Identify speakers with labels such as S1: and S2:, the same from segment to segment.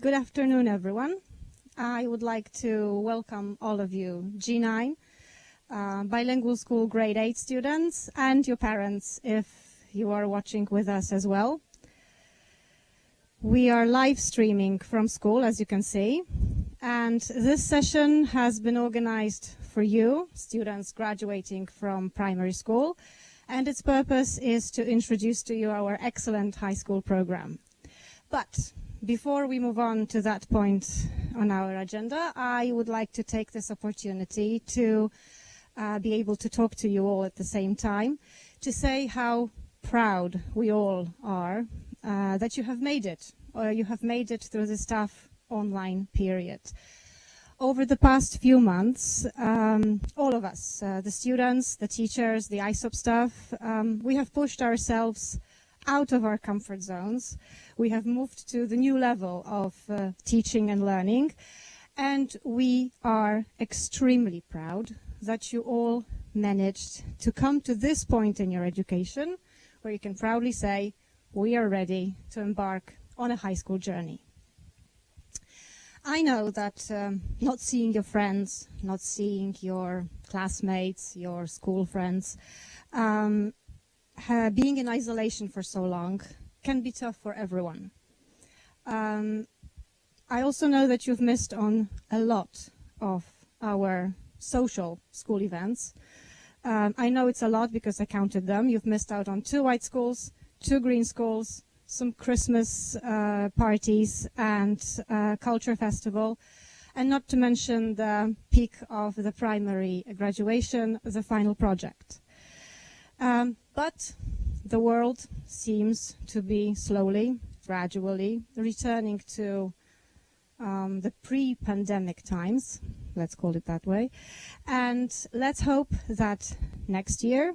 S1: Good afternoon, everyone. I would like to welcome all of you, G9, bilingual school grade 8 students, and your parents if you are watching with us as well. We are live streaming from school, as you can see, and this session has been organized for you, students graduating from primary school, and its purpose is to introduce to you our excellent high school program. But before we move on to that point on our agenda, I would like to take this opportunity to be able to talk to you all at the same time, to say how proud we all are that you have made it, or you have made it through this tough online period. Over the past few months, all of us, the students, the teachers, the ISOP staff, we have pushed ourselves out of our comfort zones. We have moved to the new level of teaching and learning, and we are extremely proud that you all managed to come to this point in your education where you can proudly say, we are ready to embark on a high school journey. I know that not seeing your friends, not seeing your classmates, your school friends, being in isolation for so long can be tough for everyone. I also know that you've missed on a lot of our social school events. I know it's a lot because I counted them. You've missed out on 2 white schools, 2 green schools, some Christmas parties and culture festival, and not to mention the peak of the primary graduation, the final project. But the world seems to be slowly, gradually returning to the pre-pandemic times, let's call it that way. And let's hope that next year,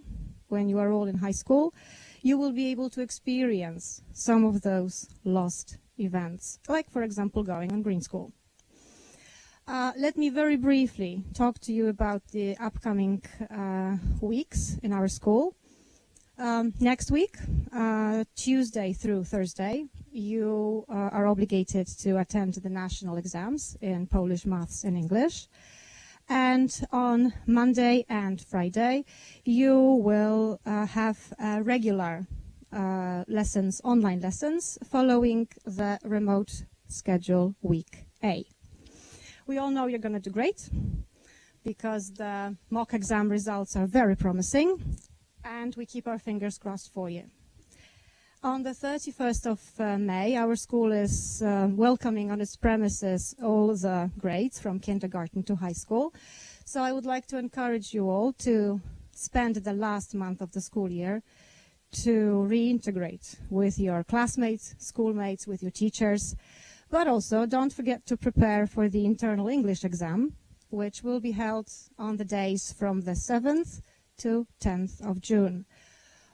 S1: when you are all in high school, you will be able to experience some of those lost events, like, for example, going on green school. Let me very briefly talk to you about the upcoming weeks in our school. Next week, Tuesday through Thursday, you are obligated to attend the national exams in Polish, Maths, and English. And on Monday and Friday, you will have regular lessons, online lessons, following the remote schedule week A. We all know you're going to do great, because the mock exam results are very promising, and we keep our fingers crossed for you. On the 31st of May, our school is welcoming on its premises all the grades from kindergarten to high school. So I would like to encourage you all to spend the last month of the school year to reintegrate with your classmates, schoolmates, with your teachers. But also don't forget to prepare for the internal English exam, which will be held on the days from the 7th to 10th of June.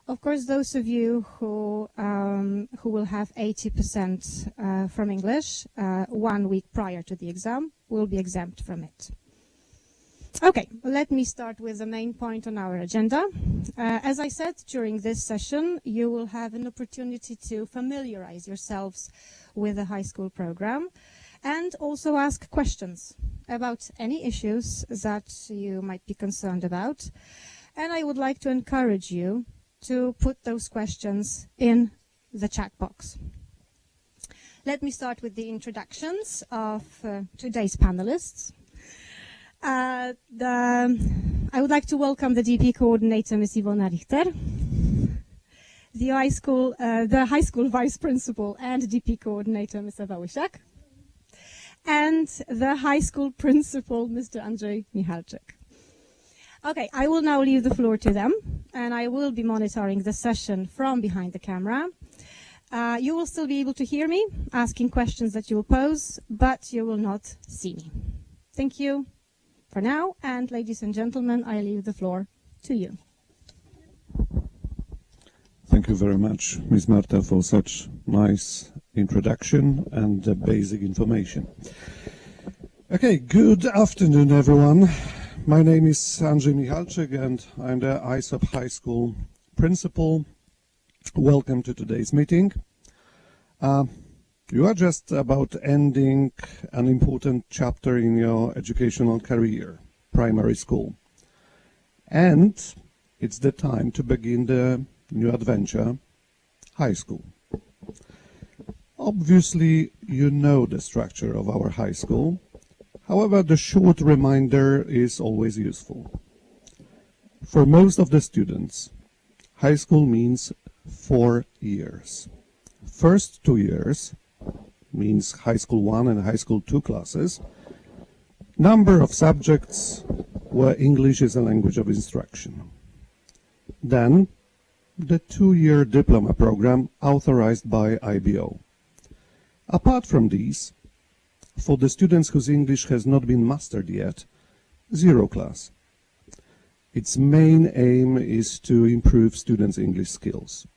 S1: Of course, those of you who will have 80% from English 1 week prior to the exam will be exempt from it. Okay, let me start with the main point on our agenda. As I said, during this session, you will have an opportunity to familiarize yourselves with the high school program and also ask questions about any issues that you might be concerned about. And I would like to encourage you to put those questions in the chat box. Let me start with the introductions of today's panelists. I would like to welcome the DP coordinator, Ms. Iwona Richter, the high school vice principal and DP coordinator, Ms. Ewa Łysiak, and the high school principal, Mr. Andrzej Michalczyk. Okay, I will now leave the floor to them, and I will be monitoring the session from behind the camera. You will still be able to hear me, asking questions that you will pose, but you will not see me. Thank you for now, and ladies and gentlemen, I leave the floor to you.
S2: Thank you very much, Ms. Marta, for such nice introduction and basic information. Okay, good afternoon, everyone. My name is Andrzej Michalczyk, and I'm the ISOP High School principal. Welcome to today's meeting. You are just about ending an important chapter in your educational career, primary school. And it's the time to begin the new adventure, high school. Obviously, you know the structure of our high school. However, the short reminder is always useful. For most of the students, high school means 4 years. First 2 years means high school 1 and high school 2 classes. Number of subjects where English is a language of instruction. Then, the 2-year diploma program authorized by IBO. Apart from these, for the students whose English has not been mastered yet, 0 class. Its main aim is to improve students' English skills.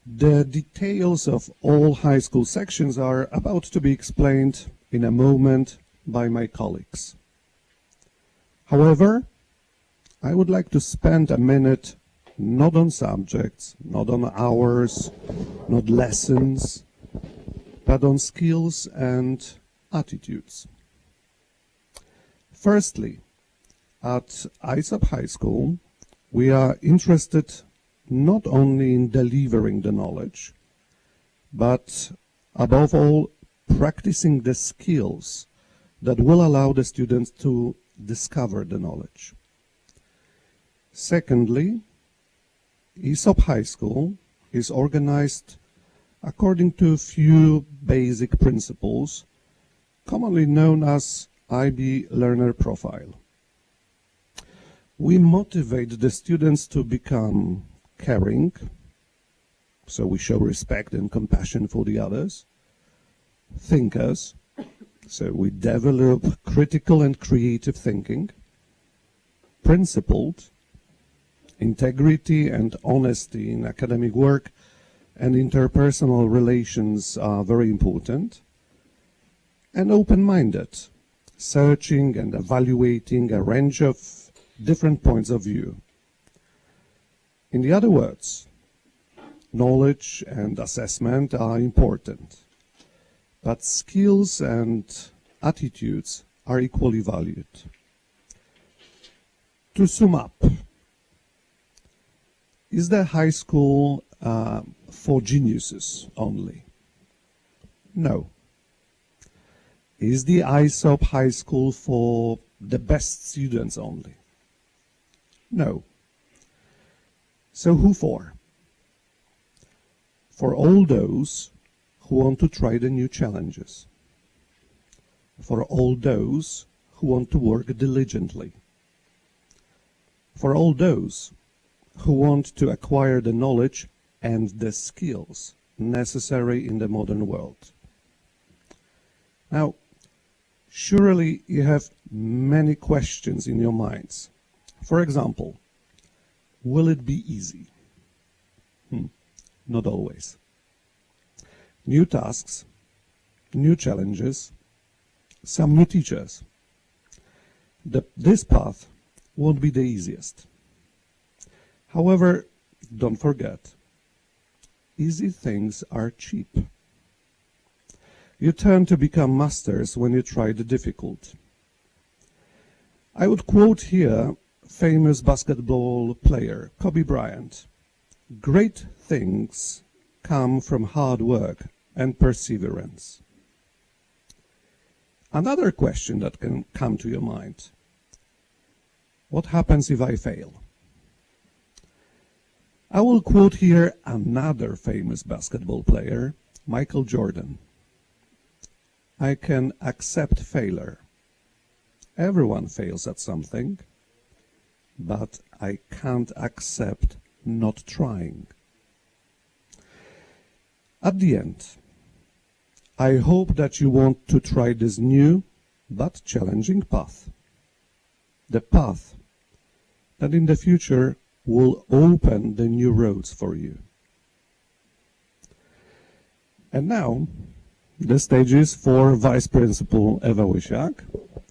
S2: The details of all high school sections are about to be explained in a moment by my colleagues. However, I would like to spend a minute not on subjects, not on hours, not lessons, but on skills and attitudes. Firstly, at ISOP High School, we are interested not only in delivering the knowledge, but above all, practicing the skills that will allow the students to discover the knowledge. Secondly, ISOP High School is organized according to a few basic principles, commonly known as IB Learner Profile. We motivate the students to become caring, so we show respect and compassion for the others, thinkers, so we develop critical and creative thinking, principled, integrity and honesty in academic work and interpersonal relations are very important, and open-minded, searching and evaluating a range of different points of view. In the other words, knowledge and assessment are important, but skills and attitudes are equally valued. To sum up, is the high school for geniuses only? No. Is the ISOP High School for the best students only? No. So who for? For all those who want to try the new challenges. For all those who want to work diligently. For all those who want to acquire the knowledge and the skills necessary in the modern world. Now, surely you have many questions in your minds. For example, will it be easy? Not always. New tasks, new challenges, some new teachers. This path won't be the easiest. However, don't forget, easy things are cheap. You turn to become masters when you try the difficult. I would quote here famous basketball player Kobe Bryant. Great things come from hard work and perseverance. Another question that can come to your mind: what happens if I fail? I will quote here another famous basketball player, Michael Jordan. I can accept failure. Everyone fails at something, but I can't accept not trying. At the end, I hope that you want to try this new but challenging path. The path that in the future will open the new roads for you. And now, the stage is for Vice Principal Eva Wysiak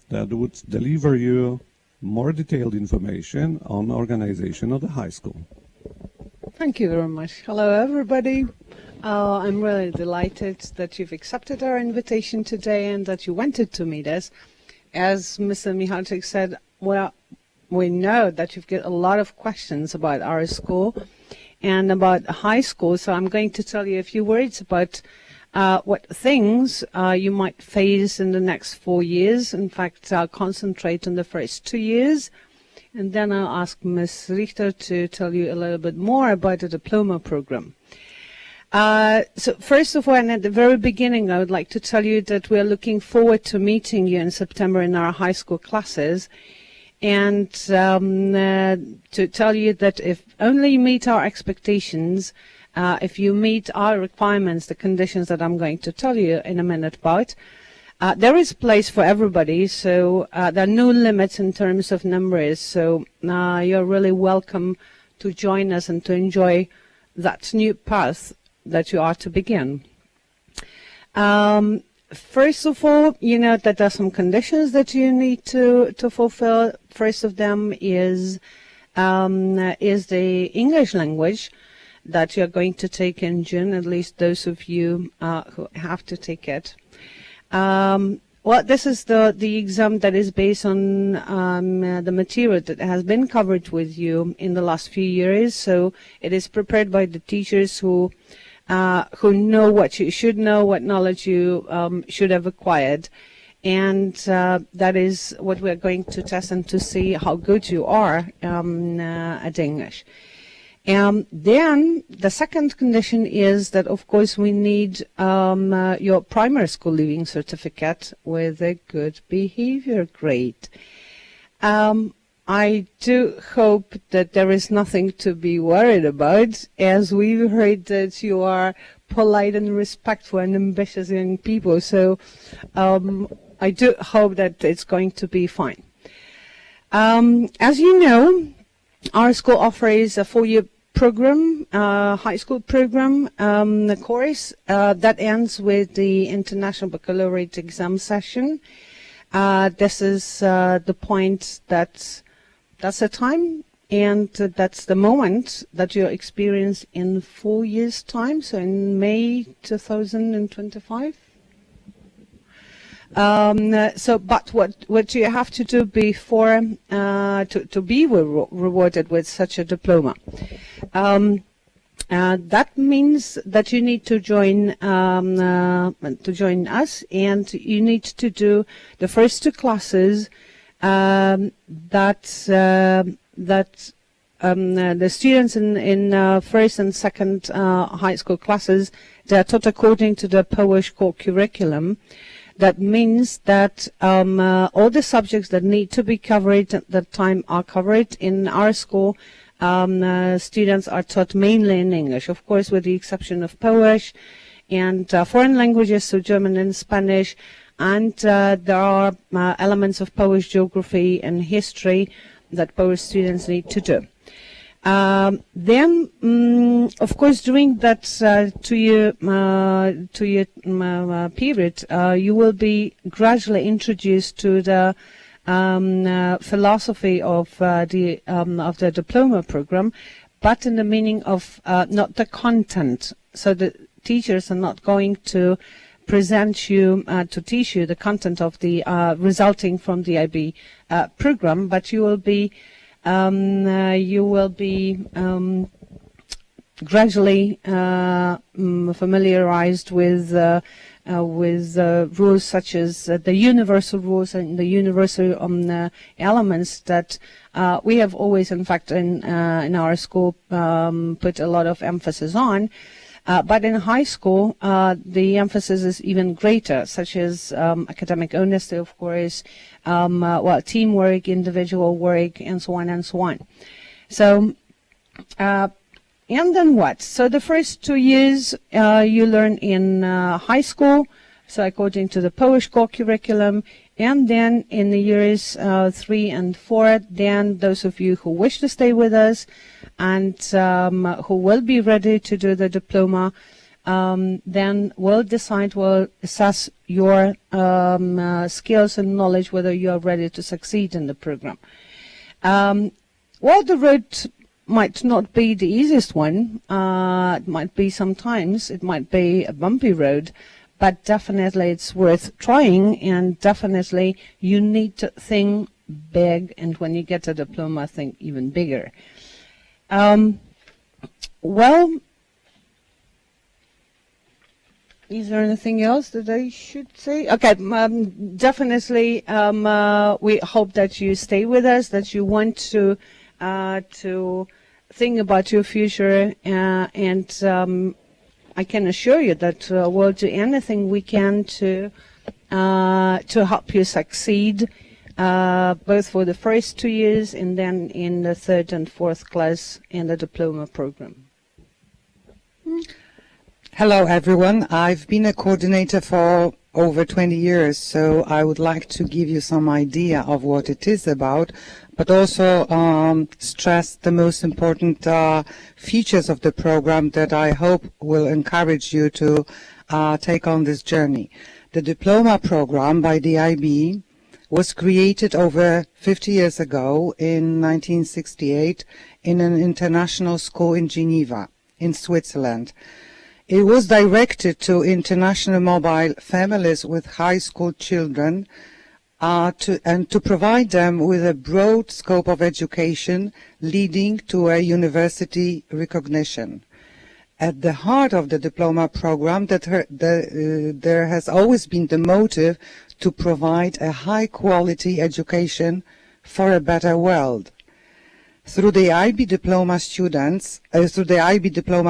S2: that would deliver you more detailed information on organization of the high school.
S3: Thank you very much. Hello, everybody. I'm really delighted that you've accepted our invitation today and that you wanted to meet us. As Mr. Michalczyk said, well, we know that you've got a lot of questions about our school and about high school, so I'm going to tell you a few words about what things you might face in the next 4 years. In fact, I'll concentrate on the first 2 years, and then I'll ask Ms. Richter to tell you a little bit more about the diploma program. So first of all, and at the very beginning, I would like to tell you that we are looking forward to meeting you in September in our high school classes, and to tell you that if only you meet our expectations, if you meet our requirements, the conditions that I'm going to tell you in a minute about, there is place for everybody, so there are no limits in terms of numbers, so you're really welcome to join us and to enjoy that new path that you are to begin. First of all, you know that there are some conditions that you need to fulfill. First of them is the English language that you're going to take in June, at least those of you who have to take it. Well, this is the exam that is based on the material that has been covered with you in the last few years, so it is prepared by the teachers who know what you should know, what knowledge you should have acquired. And that is what we're going to test and to see how good you are at English. Then the second condition is that, of course, we need your primary school leaving certificate with a good behavior grade. I do hope that there is nothing to be worried about, as we've heard that you are polite and respectful and ambitious young people. So I do hope that it's going to be fine. As you know, our school offers a 4-year program, high school program, the course that ends with the International Baccalaureate exam session. This is the point that's the time, and that's the moment that you experience in 4 years' time, so in May 2025. But what you have to do before to be rewarded with such a diploma, that means that you need to join us, and you need to do the first 2 classes that the students in first and second high school classes, they are taught according to the Polish core curriculum. That means that all the subjects that need to be covered at that time are covered. In our school, students are taught mainly in English, of course, with the exception of Polish and foreign languages, so German and Spanish, and there are elements of Polish geography and history that Polish students need to do. Then, of course, during that 2-year period, you will be gradually introduced to the philosophy of the diploma program, but in the meaning of not the content. So the teachers are not going to present you to teach you the content of the resulting from the IB program, but you will be gradually familiarized with rules such as the universal rules and the universal elements that we have always, in fact, in our school put a lot of emphasis on. But in high school, the emphasis is even greater, such as academic honesty, of course, teamwork, individual work, and so on and so on. So, and then what? So the first 2 years you learn in high school, so according to the Polish core curriculum, and then in the years 3 and 4, then those of you who wish to stay with us and who will be ready to do the diploma, then we'll assess your skills and knowledge, whether you are ready to succeed in the program. The road might not be the easiest one. It might be sometimes, it might be a bumpy road, but definitely it's worth trying, and definitely you need to think big, and when you get a diploma, think even bigger. Well, is there anything else that I should say? Okay, definitely we hope that you stay with us, that you want to think about your future, and I can assure you that we'll do anything we can to help you succeed, both for the first 2 years and then in the third and fourth class in the diploma program.
S4: Hello everyone, I've been a coordinator for over 20 years, so I would like to give you some idea of what it is about, but also stress the most important features of the program that I hope will encourage you to take on this journey. The diploma program by the IB was created over 50 years ago in 1968 in an international school in Geneva, in Switzerland. It was directed to international mobile families with high school children to provide them with a broad scope of education leading to a university recognition. At the heart of the diploma program, there has always been the motive to provide a high-quality education for a better world. Through the IB diploma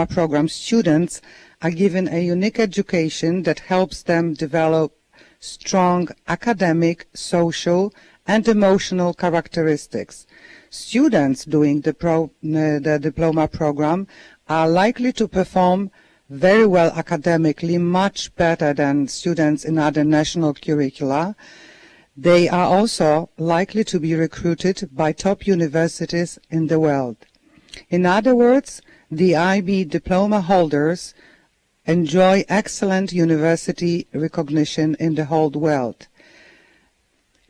S4: program, students are given a unique education that helps them develop strong academic, social, and emotional characteristics. Students doing the diploma program are likely to perform very well academically, much better than students in other national curricula. They are also likely to be recruited by top universities in the world. In other words, the IB diploma holders enjoy excellent university recognition in the whole world.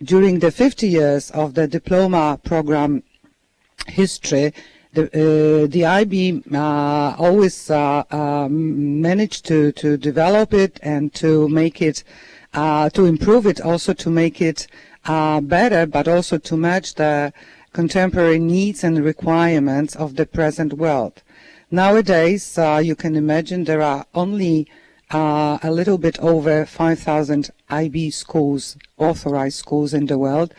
S4: During the 50 years of the diploma program history, the IB always managed to develop it and to make it, to improve it, also to make it better, but also to match the contemporary needs and requirements of the present world. Nowadays, you can imagine there are only a little bit over 5,000 IB schools, authorized schools in the world,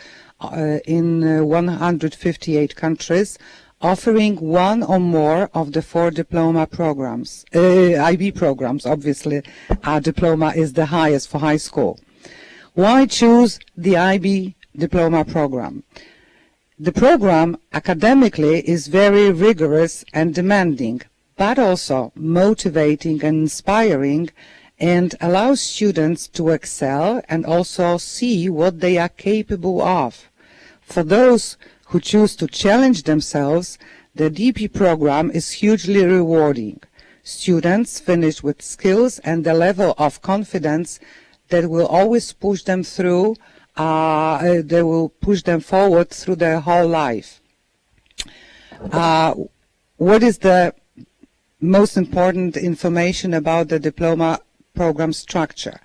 S4: in 158 countries, offering one or more of the 4 diploma programs, IB programs. Obviously, our diploma is the highest for high school. Why choose the IB diploma program? The program academically is very rigorous and demanding, but also motivating and inspiring, and allows students to excel and also see what they are capable of. For those who choose to challenge themselves, the DP program is hugely rewarding. Students finish with skills and a level of confidence that will always push them through, they will push them forward through their whole life. What is the most important information about the diploma program structure?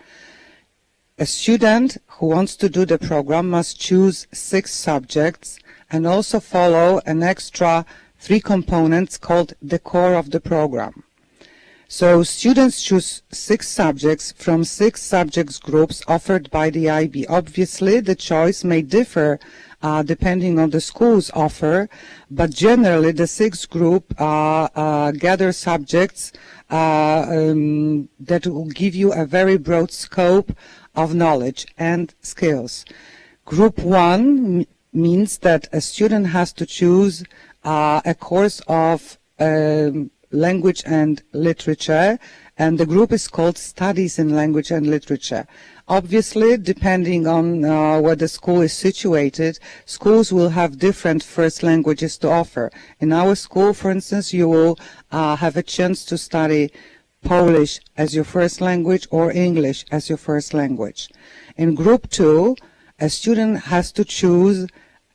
S4: A student who wants to do the program must choose 6 subjects and also follow an extra 3 components called the core of the program. So students choose 6 subjects from 6 subjects groups offered by the IB. Obviously, the choice may differ depending on the school's offer, but generally the 6 group gather subjects that will give you a very broad scope of knowledge and skills. Group 1 means that a student has to choose a course of language and literature, and the group is called Studies in Language and Literature. Obviously, depending on where the school is situated, schools will have different first languages to offer. In our school, for instance, you will have a chance to study Polish as your first language or English as your first language. In Group 2, a student has to choose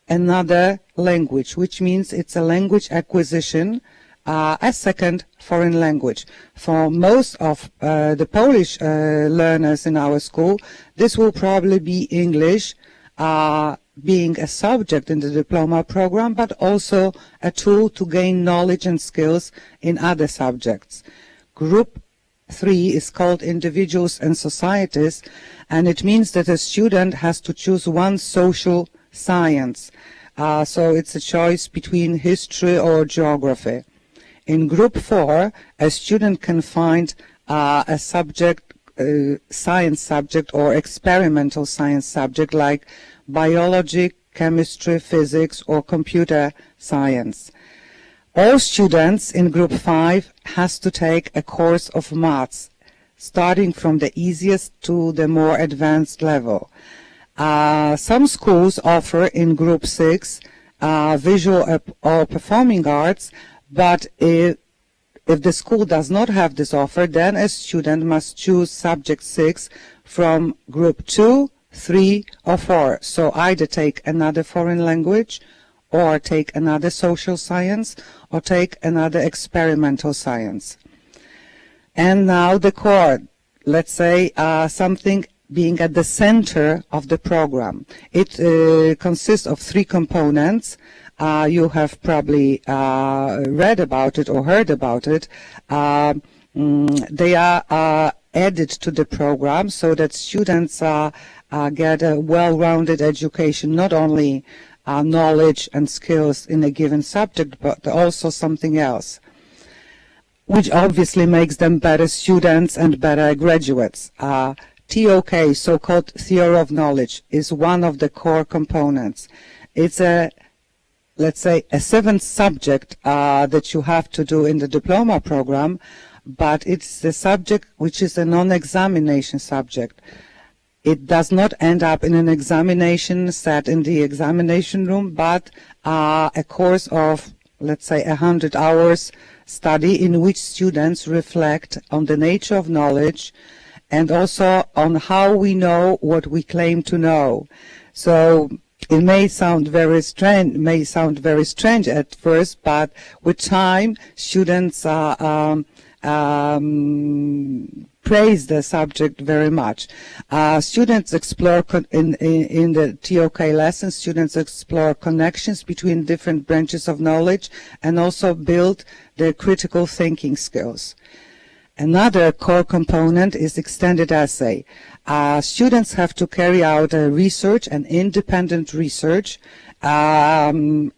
S4: another language, which means it's a language acquisition, a second foreign language. For most of the Polish learners in our school, this will probably be English, being a subject in the diploma program, but also a tool to gain knowledge and skills in other subjects. Group 3 is called Individuals and Societies, and it means that a student has to choose one social science. So it's a choice between history or geography. In Group 4, a student can find a subject, science subject or experimental science subject like biology, chemistry, physics, or computer science. All students in Group 5 has to take a course of maths, starting from the easiest to the more advanced level. Some schools offer in Group 6 visual or performing arts, but if the school does not have this offer, then a student must choose subject 6 from Group 2, 3, or 4. So either take another foreign language, or take another social science, or take another experimental science. And now the core, let's say something being at the center of the program. It consists of 3 components. You have probably read about it or heard about it. They are added to the program so that students get a well-rounded education, not only knowledge and skills in a given subject, but also something else, which obviously makes them better students and better graduates. TOK, so-called Theory of Knowledge, is one of the core components. It's a, let's say, a 7th subject that you have to do in the diploma program, but it's the subject which is a non-examination subject. It does not end up in an examination set in the examination room, but a course of, let's say, 100 hours study in which students reflect on the nature of knowledge and also on how we know what we claim to know. So it may sound very strange at first, but with time, students praise the subject very much. Students explore in the TOK lessons. Students explore connections between different branches of knowledge and also build their critical thinking skills. Another core component is extended essay. Students have to carry out a research, an independent research, in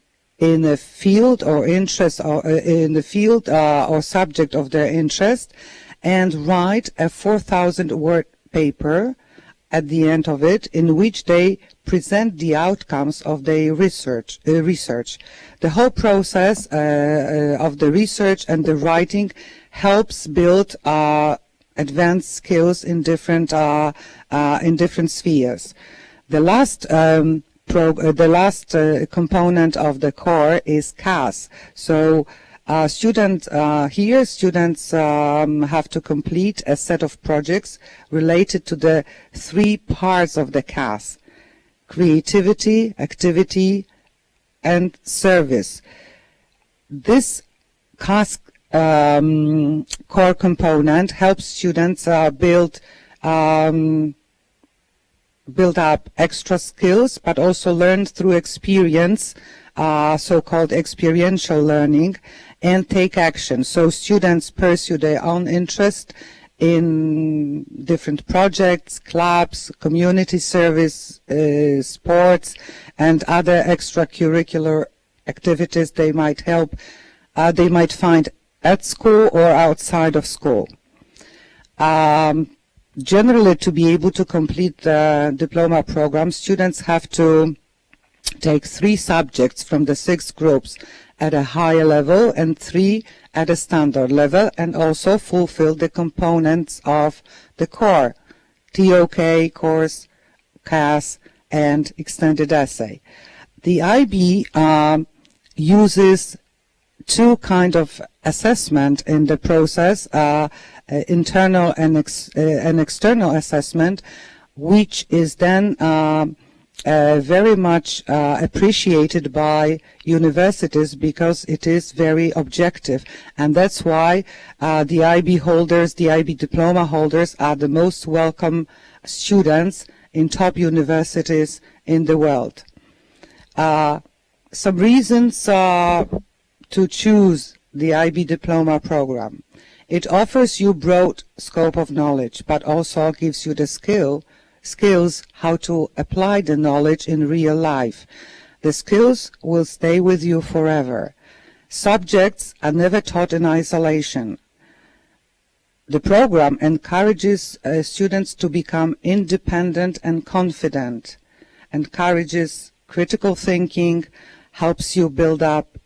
S4: a field or interest, or in the field or subject of their interest, and write a 4,000-word paper at the end of it, in which they present the outcomes of their research. The whole process of the research and the writing helps build advanced skills in different spheres. The last component of the core is CAS. So students have to complete a set of projects related to the 3 parts of the CAS: creativity, activity, and service. This CAS core component helps students build up extra skills, but also learn through experience, so-called experiential learning, and take action. So students pursue their own interest in different projects, clubs, community service, sports, and other extracurricular activities they might find at school or outside of school. Generally, to be able to complete the diploma program, students have to take 3 subjects from the 6 groups at a higher level and 3 at a standard level, and also fulfill the components of the core: TOK course, CAS, and extended essay. The IB uses 2 kinds of assessment in the process, internal and external assessment, which is then very much appreciated by universities because it is very objective, and that's why the IB holders, the IB diploma holders, are the most welcome students in top universities in the world. Some reasons to choose the IB diploma program. It offers you broad scope of knowledge, but also gives you the skills how to apply the knowledge in real life. The skills will stay with you forever. Subjects are never taught in isolation. The program encourages students to become independent and confident, encourages critical thinking, helps you build up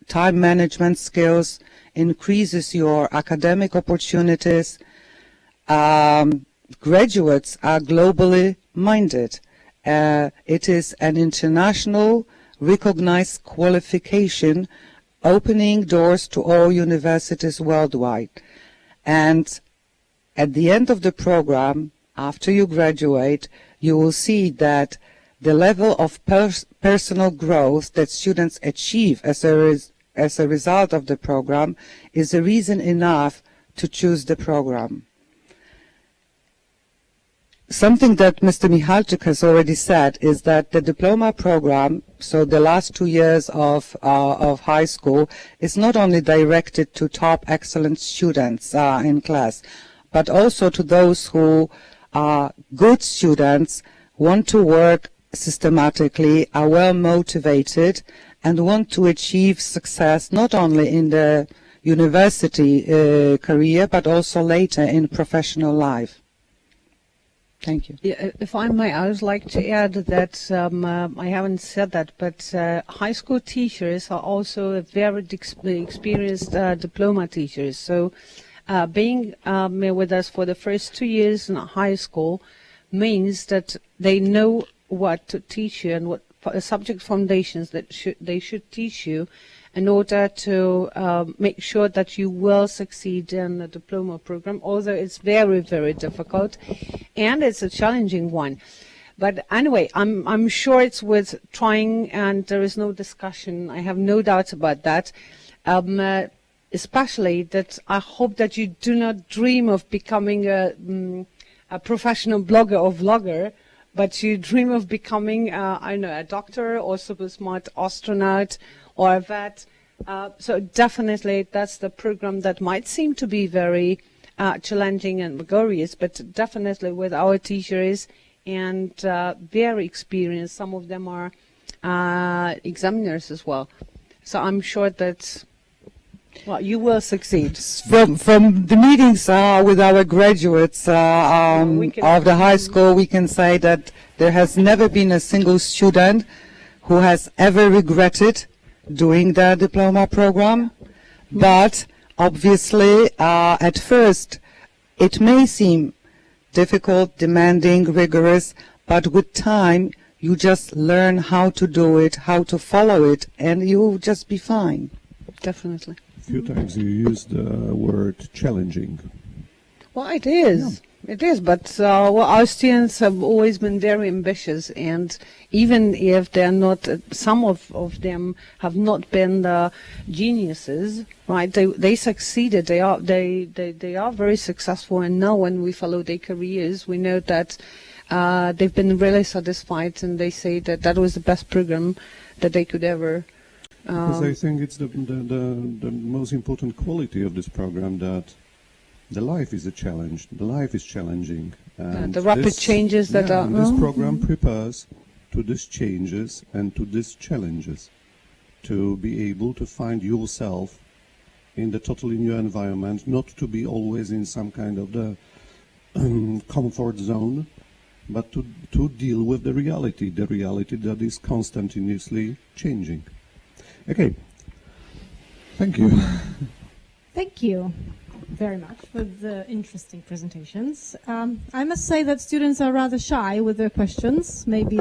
S4: time management skills, increases your academic opportunities. Graduates are globally minded. It is an international recognized qualification opening doors to all universities worldwide. And at the end of the program, after you graduate, you will see that the level of personal growth that students achieve as a result of the program is a reason enough to choose the program. Something that Mr. Michalczyk has already said is that the diploma program, so the last 2 years of high school, is not only directed to top excellent students in class, but also to those who are good students, want to work systematically, are well motivated, and want to achieve success not only in the university career, but also later in professional life. Thank you.
S3: Yeah, if I may, I would like to add that I haven't said that, but high school teachers are also very experienced diploma teachers. So being with us for the first 2 years in high school means that they know what to teach you and what subject foundations that they should teach you in order to make sure that you will succeed in the diploma program, although it's very, very difficult and it's a challenging one. But anyway, I'm sure it's worth trying, and there is no discussion. I have no doubts about that. Especially that I hope that you do not dream of becoming a professional blogger or vlogger, but you dream of becoming, I don't know, a doctor or super smart astronaut or a vet. So definitely that's the program that might seem to be very challenging and laborious, but definitely with our teachers and very experienced. Some of them are examiners as well. So I'm sure that, well, you will succeed.
S4: From the meetings with our graduates of the high school, we can say that there has never been a single student who has ever regretted doing the diploma program. But obviously, at first, it may seem difficult, demanding, rigorous, but with time, you just learn how to do it, how to follow it, and you'll just be fine.
S3: Definitely.
S2: A few times you used the word challenging.
S3: Well, it is. Yeah. It is, but well, our students have always been very ambitious, and even if they're not, some of them have not been the geniuses, right? They succeeded. They are very successful, and now when we follow their careers, we know that they've been really satisfied, and they say that that was the best program that they could ever.
S2: Because I think it's the most important quality of this program, that the life is a challenge. The life is challenging. And
S3: the rapid changes that are.
S2: This program prepares to these changes and to these challenges, to be able to find yourself in the totally new environment, not to be always in some kind of the comfort zone, but to deal with the reality that is continuously changing. Okay. Thank you.
S1: Thank you very much for the interesting presentations. I must say that students are rather shy with their questions. Maybe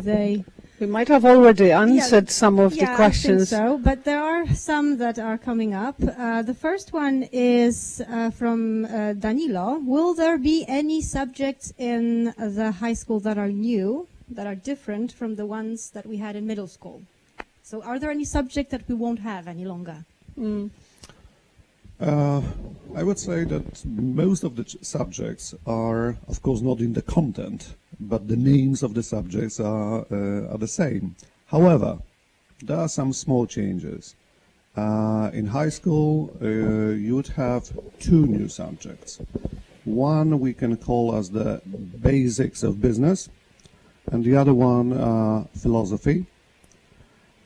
S3: we might have already answered some of the questions.
S1: I think so, but there are some that are coming up. The first one is from Danilo. Will there be any subjects in the high school that are new that are different from the ones that we had in middle school? So are there any subjects that we won't have any longer?
S2: I would say that most of the subjects are, of course, not in the content, but the names of the subjects are the same. However, there are some small changes. In high school, you would have two new subjects. One we can call as the basics of business, and the other one philosophy.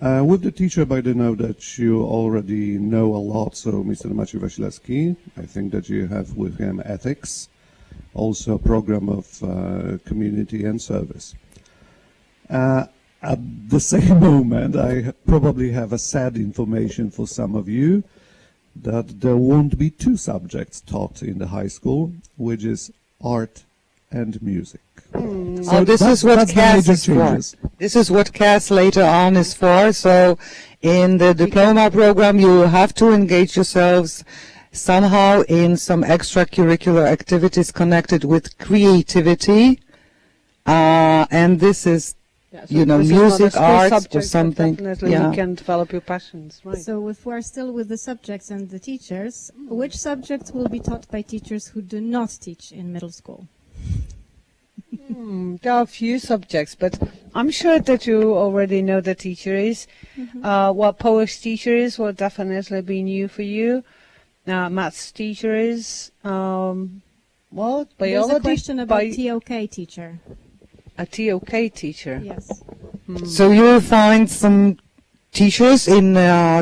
S2: With the teacher, by the know that you already know a lot, so Mr. Maciej Wasilewski, I think that you have with him ethics, also a program of community and service. At the same moment, I probably have a sad information for some of you, that there won't be two subjects taught in the high school, which is art and music.
S4: So this is what CAS is for. This is what CAS later on is for. So in the diploma program, you have to engage yourselves somehow in some extracurricular activities connected with creativity. And this is,
S3: so
S4: music, art,
S3: subject,
S4: or something.
S3: Definitely you can develop your passions, right?
S1: So if we're still with the subjects and the teachers, which subjects will be taught by teachers who do not teach in middle school?
S3: There are a few subjects, but I'm sure that you already know the teacher is. What Polish teacher is will definitely be new for you. Maths teacher is, biology.
S1: There's a question about TOK teacher.
S3: A TOK teacher.
S1: Yes.
S4: So you will find some teachers in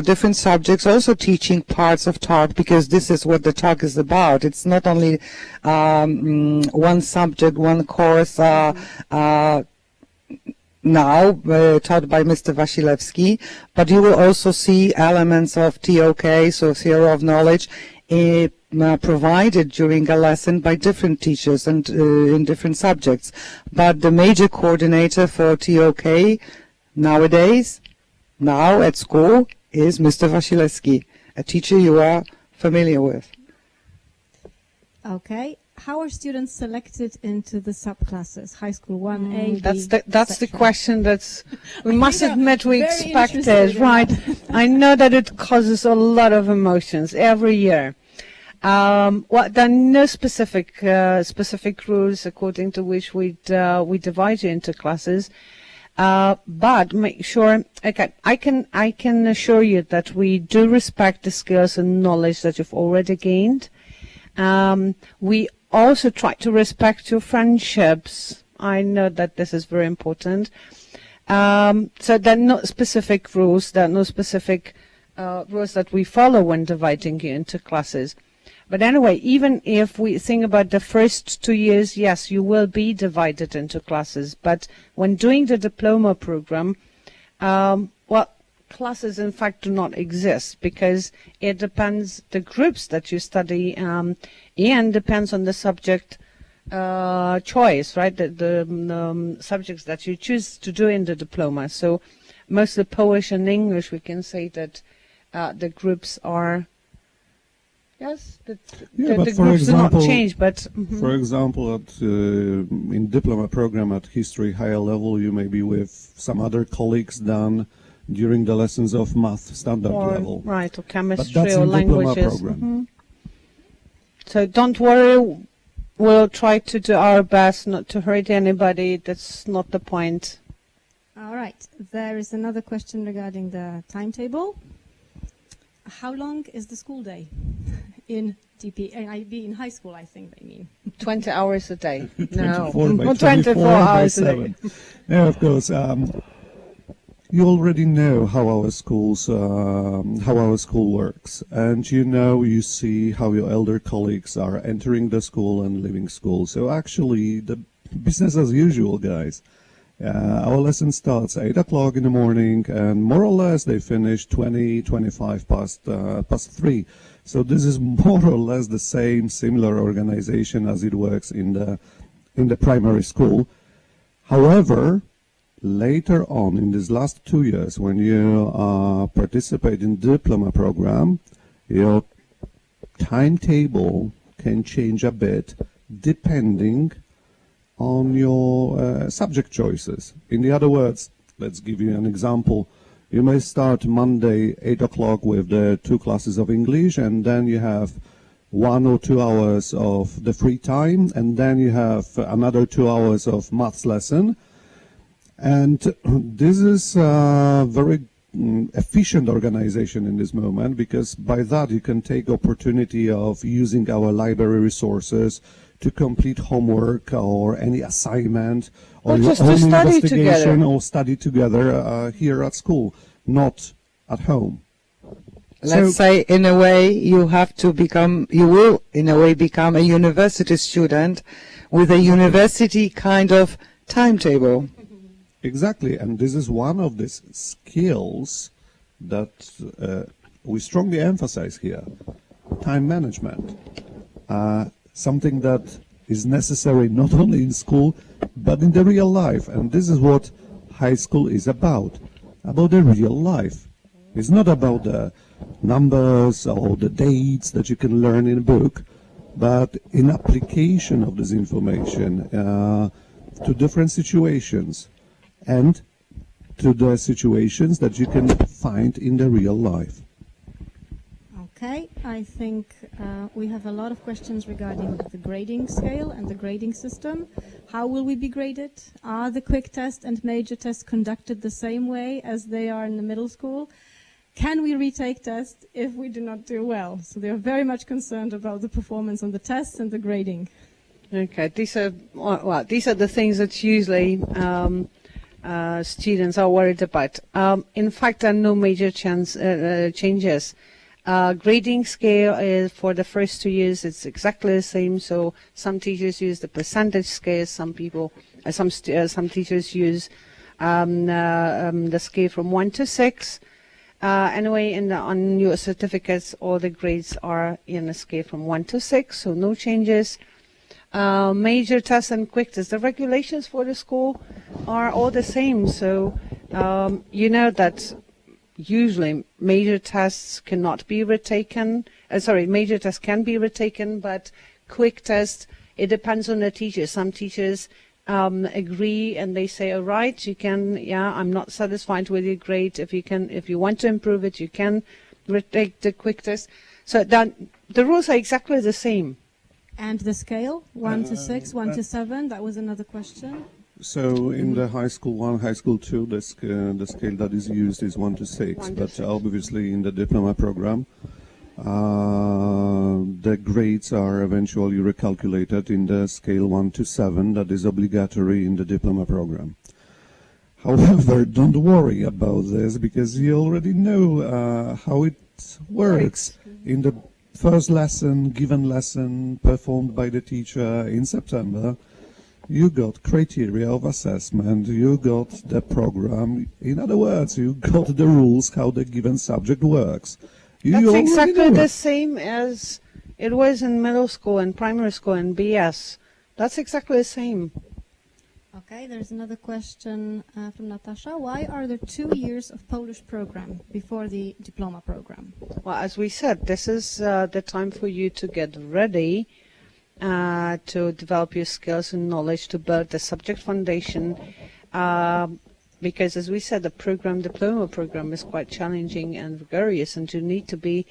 S4: different subjects also teaching parts of talk, because this is what the talk is about. It's not only one subject, one course now taught by Mr. Wasilewski, but you will also see elements of TOK, so theory of knowledge, provided during a lesson by different teachers and in different subjects. But the major coordinator for TOK nowadays, now at school, is Mr. Wasilewski, a teacher you are familiar with.
S1: Okay. How are students selected into the subclasses? High school 1A,
S3: That's the question we must admit we expected, right? I know that it causes a lot of emotions every year. There are no specific rules according to which we divide you into classes. But make sure, I can assure you that we do respect the skills and knowledge that you've already gained. We also try to respect your friendships. I know that this is very important. So there are no specific rules. There are no specific rules that we follow when dividing you into classes. But anyway, even if we think about the first 2 years, yes, you will be divided into classes. But when doing the diploma program, classes in fact do not exist, because it depends, the groups that you study and depends on the subject choice, right? The subjects that you choose to do in the diploma. So mostly Polish and English, we can say that the groups are. Yes, the groups do not change, but...
S2: For example, in diploma program at history higher level, you may be with some other colleagues than during the lessons of math standard level.
S3: Right, or chemistry,
S2: but that's
S3: or
S2: in
S3: languages.
S2: Program.
S3: So don't worry, we'll try to do our best not to hurt anybody. That's not the point.
S1: All right, there is another question regarding the timetable. How long is the school day in IB, in high school, I think they mean?
S3: 20 hours a day.
S2: 24
S3: hours a day.
S2: Yeah, of course. You already know how our school works, and you see how your elder colleagues are entering the school and leaving school. So actually, the business as usual, guys. Our lesson starts 8 o'clock in the morning, and more or less they finish 25 past 3. So this is more or less the similar organization as it works in the primary school. However, later on in these last 2 years, when you participate in diploma program, your timetable can change a bit depending on your subject choices. In other words, let's give you an example. You may start Monday 8 o'clock with the 2 classes of English, and then you have 1 or 2 hours of the free time, and then you have another 2 hours of maths lesson. And this is a very efficient organization in this moment, because by that you can take opportunity of using our library resources to complete homework or any assignment or your
S3: just to
S2: own
S3: study
S2: investigation
S3: together.
S2: or study together here at school, not at home.
S4: Let's say, in a way, you will, in a way, become a university student with a university kind of timetable.
S2: Exactly, and this is one of these skills that we strongly emphasize here. Time management. Something that is necessary not only in school, but in the real life. And this is what high school is about the real life. It's not about the numbers or the dates that you can learn in a book, but in application of this information to different situations and to the situations that you can find in the real life.
S1: Okay, I think we have a lot of questions regarding the grading scale and the grading system. How will we be graded? Are the quick test and major tests conducted the same way as they are in the middle school? Can we retake tests if we do not do well? So they are very much concerned about the performance on the tests and the grading.
S3: Okay, these are the things that usually students are worried about. In fact, there are no major changes. Grading scale is for the first 2 years. It's exactly the same. So some teachers use the percentage scale. Some teachers use the scale from 1 to 6. Anyway, on your certificates, all the grades are in a scale from 1 to 6. So no changes. Major tests and quick tests. The regulations for the school are all the same. So you know that usually major tests cannot be retaken. Major tests can be retaken, but quick tests, it depends on the teacher. Some teachers agree and they say, all right, you can, I'm not satisfied with your grade. If you want to improve it, you can retake the quick test. So the rules are exactly the same.
S1: And the scale, 1 to 6, 1 to 7, that was another question.
S2: So in the high school 1, high school 2, the scale that is used is 1 to 6, but obviously in the diploma program, the grades are eventually recalculated in the scale 1 to 7 that is obligatory in the diploma program. However, don't worry about this, because you already know how it works. In the first given lesson performed by the teacher in September, you got criteria of assessment, you got the program. In other words, you got the rules how the given subject works.
S3: That's exactly the same as it was in middle school and primary school and BS. That's exactly the same.
S1: Okay, there's another question from Natasha. Why are there 2 years of Polish program before the diploma program?
S3: Well, as we said, this is the time for you to get ready to develop your skills and knowledge, to build the subject foundation, because as we said, the diploma program is quite challenging and rigorous, and you need to be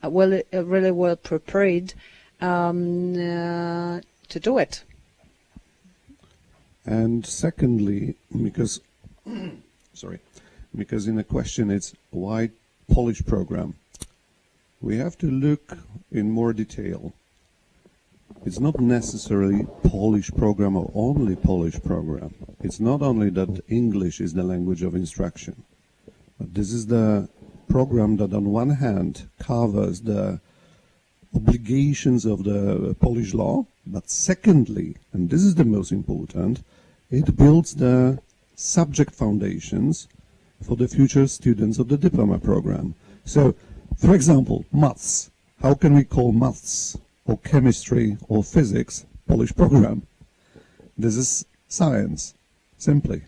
S3: really well prepared to do it.
S2: And secondly, because in the question it's why Polish program, we have to look in more detail. It's not necessarily Polish program or only Polish program. It's not only that English is the language of instruction, but this is the program that on one hand covers the obligations of the Polish law, but secondly, and this is the most important, it builds the subject foundations for the future students of the diploma program. So, for example, maths. How can we call maths or chemistry or physics Polish program? This is science, simply.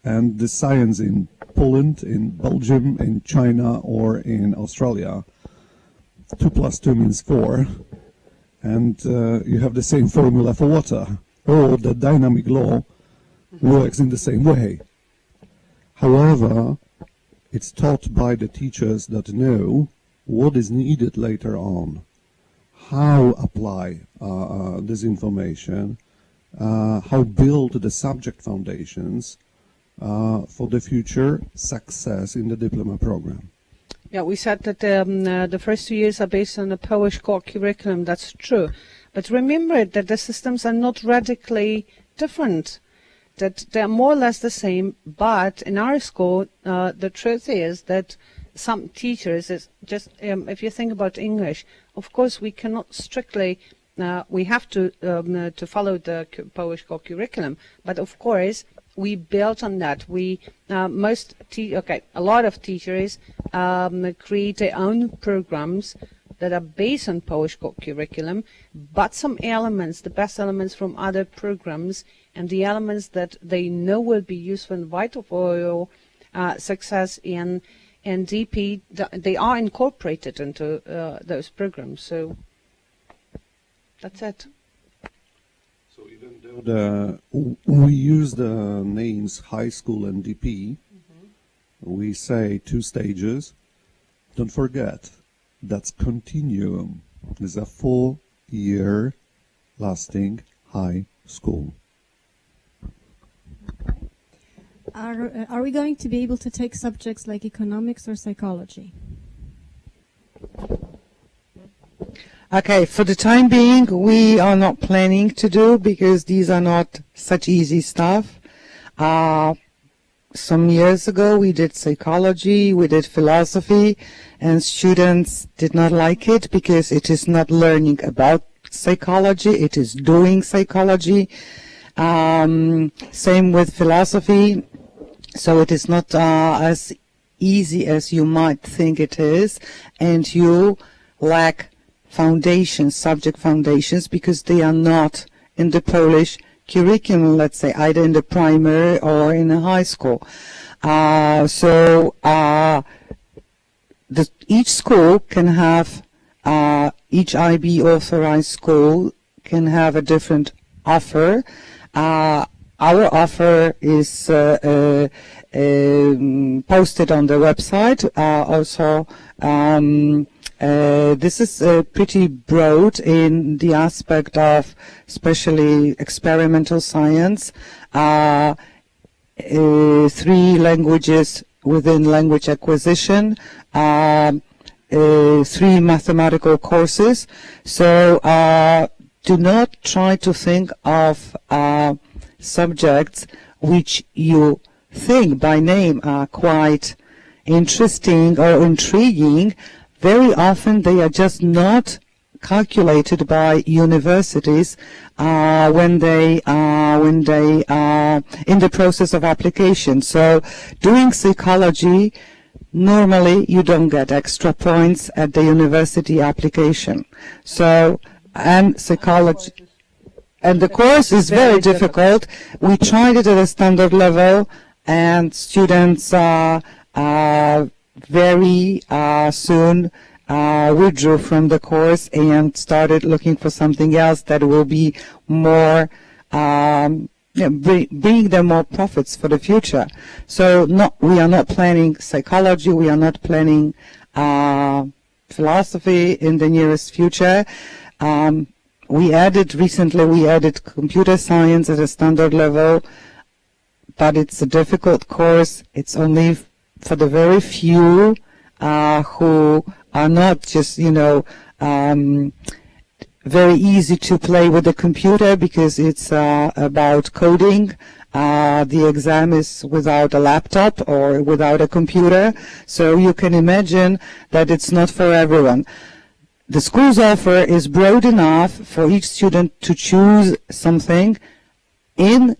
S2: And the science in Poland, in Belgium, in China, or in Australia, 2 + 2 means 4, and you have the same formula for water. or the dynamic law works in the same way. However, it's taught by the teachers that know what is needed later on, how apply this information, how build the subject foundations for the future success in the diploma program.
S3: Yeah, we said that the first 2 years are based on a Polish core curriculum. That's true. But remember that the systems are not radically different, that they're more or less the same. But in our school, the truth is that some teachers, is just if you think about English, of course we cannot strictly, we have to follow the Polish core curriculum. But of course, we built on that. We a lot of teachers create their own programs that are based on Polish core curriculum, but some elements, the best elements from other programs, and the elements that they know will be useful and vital for your success in DP, they are incorporated into those programs. So that's it.
S2: So even though we use the names high school and DP, we say 2 stages. Don't forget, that's continuum. It's a 4-year lasting high school.
S1: Are we going to be able to take subjects like economics or psychology?
S4: Okay, for the time being, we are not planning to do, because these are not such easy stuff. Some years ago, we did psychology, we did philosophy, and students did not like it because it is not learning about psychology, it is doing psychology. Same with philosophy. So it is not as easy as you might think it is, and you lack foundations, subject foundations, because they are not in the Polish curriculum, let's say, either in the primary or in a high school. Each school can have, each IB authorized school can have a different offer. Our offer is posted on the website. Also, this is pretty broad in the aspect of especially experimental science, 3 languages within language acquisition, 3 mathematical courses. So do not try to think of subjects which you think by name are quite interesting or intriguing. Very often they are just not calculated by universities when they are in the process of application. So doing psychology, normally you don't get extra points at the university application. So, and psychology, and the course is very difficult. We tried it at a standard level, and students very soon withdrew from the course and started looking for something else that will be more, bring them more profits for the future. So we are not planning psychology, we are not planning philosophy in the nearest future. Recently we added computer science at a standard level, but it's a difficult course. It's only for the very few who are not just, very easy to play with the computer, because it's about coding. The exam is without a laptop or without a computer, so you can imagine that it's not for everyone. The school's offer is broad enough for each student to choose something in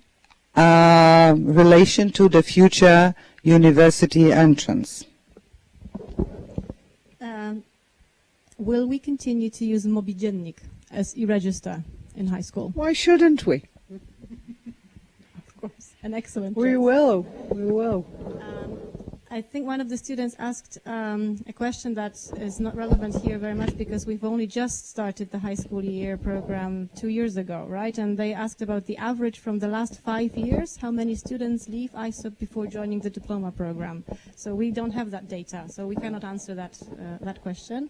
S4: relation to the future university entrance.
S1: Will we continue to use Mobi Dziennik as e-register in high school?
S3: Why shouldn't we?
S1: Of course, an excellent
S3: We
S1: choice.
S3: will. We will.
S1: I think one of the students asked a question that is not relevant here very much because we've only just started the high school year program 2 years ago, right? And they asked about the average from the last 5 years, how many students leave ISOP before joining the diploma program. So we don't have that data, so we cannot answer that question.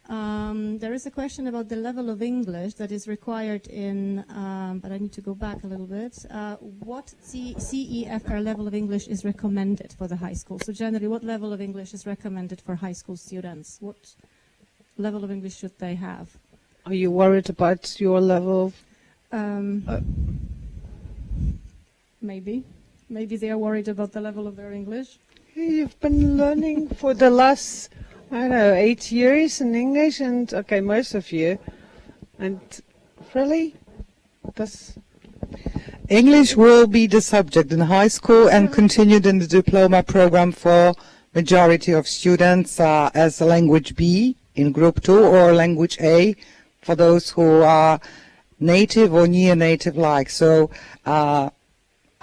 S1: There is a question about the level of English that is required in, but I need to go back a little bit. What CEFR level of English is recommended for the high school? So generally, what level of English is recommended for high school students? What level of English should they have?
S3: Are you worried about your level?
S1: Maybe. Maybe they are worried about the level of their English.
S3: You've been learning for the last, I don't know, 8 years in English, and okay, most of you. And really?
S4: English will be the subject in high school and continued in the diploma program for majority of students as language B in group 2 or language A for those who are native or near native like. So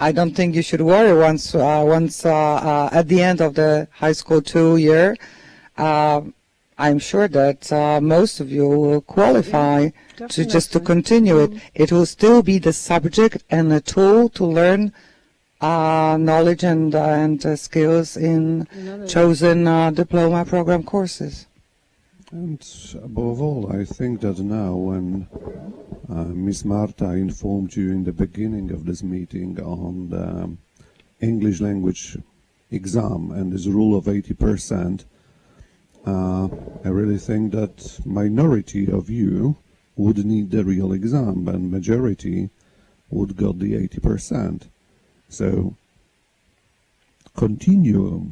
S4: I don't think you should worry once at the end of the high school 2 year. I'm sure that most of you will qualify to continue it. It will still be the subject and a tool to learn knowledge and skills in chosen diploma program courses.
S2: And above all, I think that now when Ms. Marta informed you in the beginning of this meeting on the English language exam and this rule of 80%, I really think that minority of you would need the real exam and majority would got the 80%. So continue